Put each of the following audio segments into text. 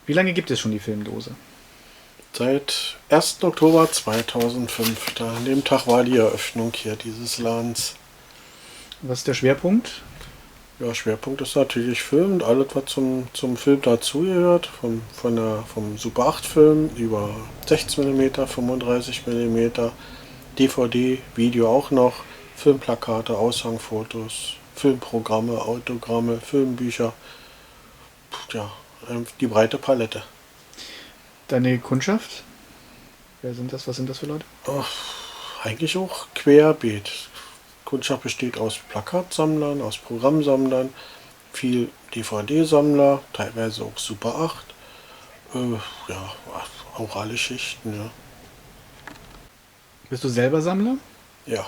Wie lange gibt es schon die Filmdose? Seit 1. Oktober 2005. An dem Tag war die Eröffnung hier dieses Ladens. Was ist der Schwerpunkt? Ja, Schwerpunkt ist natürlich Film und alles, was zum Film dazugehört. Vom Super 8 Film über 16 mm, 35 mm, DVD, Video auch noch, Filmplakate, Aushangfotos, Filmprogramme, Autogramme, Filmbücher. Ja, die breite Palette. Deine Kundschaft? Wer sind das? Was sind das für Leute? Eigentlich auch querbeet. Kundschaft besteht aus Plakatsammlern, aus Programmsammlern, viel DVD-Sammler, teilweise auch Super 8. Ja, auch alle Schichten, ja. Bist du selber Sammler? Ja,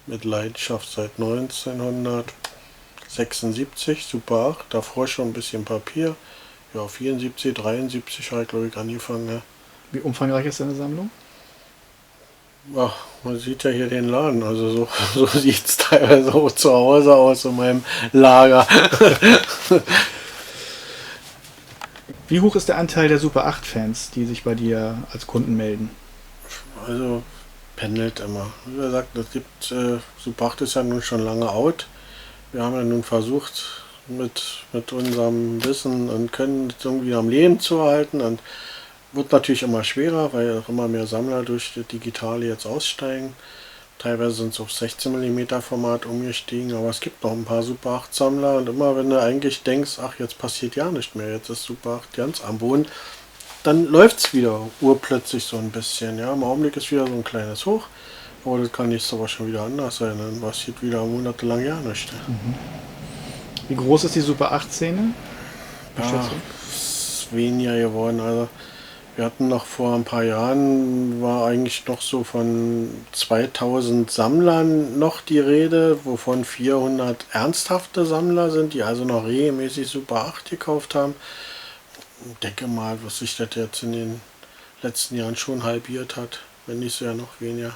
mit Leidenschaft seit 1976, Super 8, davor schon ein bisschen Papier. Ja, 74, 73 habe ich, glaube ich, angefangen. Ja. Wie umfangreich ist deine Sammlung? Ach, man sieht ja hier den Laden, also so sieht es teilweise auch zu Hause aus in meinem Lager. Wie hoch ist der Anteil der Super 8-Fans, die sich bei dir als Kunden melden? Also pendelt immer. Wie gesagt, es gibt, Super 8 ist ja nun schon lange out. Wir haben ja nun versucht, mit unserem Wissen und Können es irgendwie am Leben zu erhalten, und wird natürlich immer schwerer, weil auch immer mehr Sammler durch das Digitale jetzt aussteigen. Teilweise sind es auf 16 mm Format umgestiegen, aber es gibt noch ein paar Super 8 Sammler, und immer wenn du eigentlich denkst, ach, jetzt passiert ja nicht mehr, jetzt ist Super 8 ganz am Boden, dann läuft es wieder urplötzlich so ein bisschen. Ja, im Augenblick ist wieder so ein kleines Hoch, aber das kann nächste Woche schon wieder anders sein, dann passiert wieder monatelang ja nichts. Wie groß ist die Super 8-Szene? Ja, ist weniger geworden. Also wir hatten noch vor ein paar Jahren, war eigentlich noch so von 2000 Sammlern noch die Rede, wovon 400 ernsthafte Sammler sind, die also noch regelmäßig Super 8 gekauft haben. Ich denke mal, was sich das jetzt in den letzten Jahren schon halbiert hat, wenn nicht sogar noch weniger.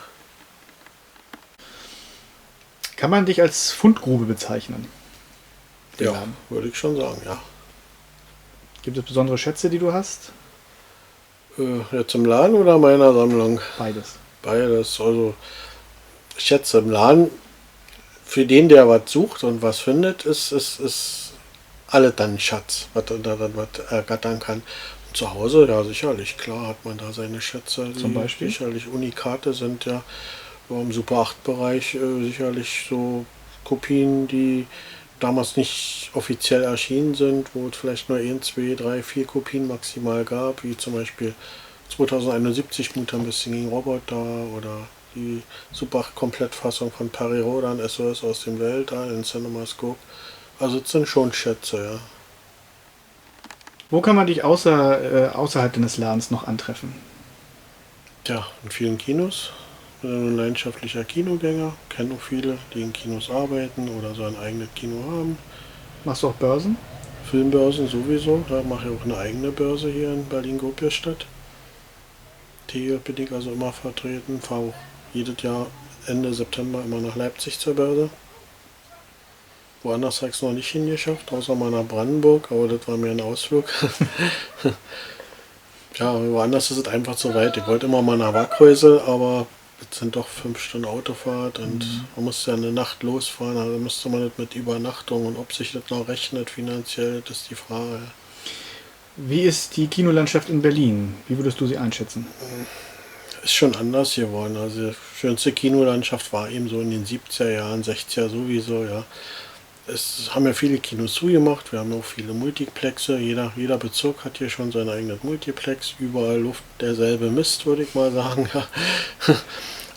Kann man dich als Fundgrube bezeichnen? Ja, würde ich schon sagen, ja. Gibt es besondere Schätze, die du hast? Jetzt im Laden oder meiner Sammlung? Beides. Beides. Also Schätze im Laden, für den, der was sucht und was findet, ist alles dann ein Schatz, was er ergattern kann. Und zu Hause, ja sicherlich, klar hat man da seine Schätze, Zum Beispiel? sicherlich Unikate sind, ja im Super 8 Bereich sicherlich so Kopien, die damals nicht offiziell erschienen sind, wo es vielleicht nur 1, 2, 3, 4 Kopien maximal gab, wie zum Beispiel 2071 Mut ein bisschen gegen Roboter oder die Super 8 Komplettfassung von Perry Rodan, SOS aus dem Weltall in CinemaScope. Also es sind schon Schätze, ja. Wo kann man dich außerhalb deines Ladens noch antreffen? Ja, in vielen Kinos. Ich bin ein leidenschaftlicher Kinogänger, kenne auch viele, die in Kinos arbeiten oder so ein eigenes Kino haben. Machst du auch Börsen? Filmbörsen sowieso, da mache ich auch eine eigene Börse hier in Berlin-Gopiastadt. Hier bin ich also immer vertreten, fahre auch jedes Jahr Ende September immer nach Leipzig zur Börse. Woanders habe ich es noch nicht hingeschafft, außer mal nach Brandenburg, aber das war mehr ein Ausflug. Ja, woanders ist es einfach zu weit. Ich wollte immer mal nach Wackhäusel, aber es sind doch 5 Stunden Autofahrt und man muss ja eine Nacht losfahren, also müsste man das mit Übernachtung, und ob sich das noch rechnet finanziell, das ist die Frage. Wie ist die Kinolandschaft in Berlin? Wie würdest du sie einschätzen? Ist schon anders geworden. Also die schönste Kinolandschaft war eben so in den 70er Jahren, 60er sowieso, ja. Es haben ja viele Kinos zugemacht, wir haben auch viele Multiplexe, jeder Bezirk hat hier schon sein eigenes Multiplex, überall Luft derselbe Mist, würde ich mal sagen. Ja.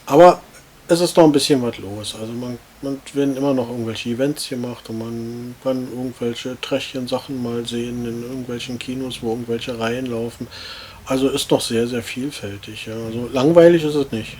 Aber es ist noch ein bisschen was los, also man werden immer noch irgendwelche Events gemacht und man kann irgendwelche Trashchen-Sachen mal sehen in irgendwelchen Kinos, wo irgendwelche Reihen laufen. Also ist noch sehr, sehr vielfältig. Ja. Also langweilig ist es nicht.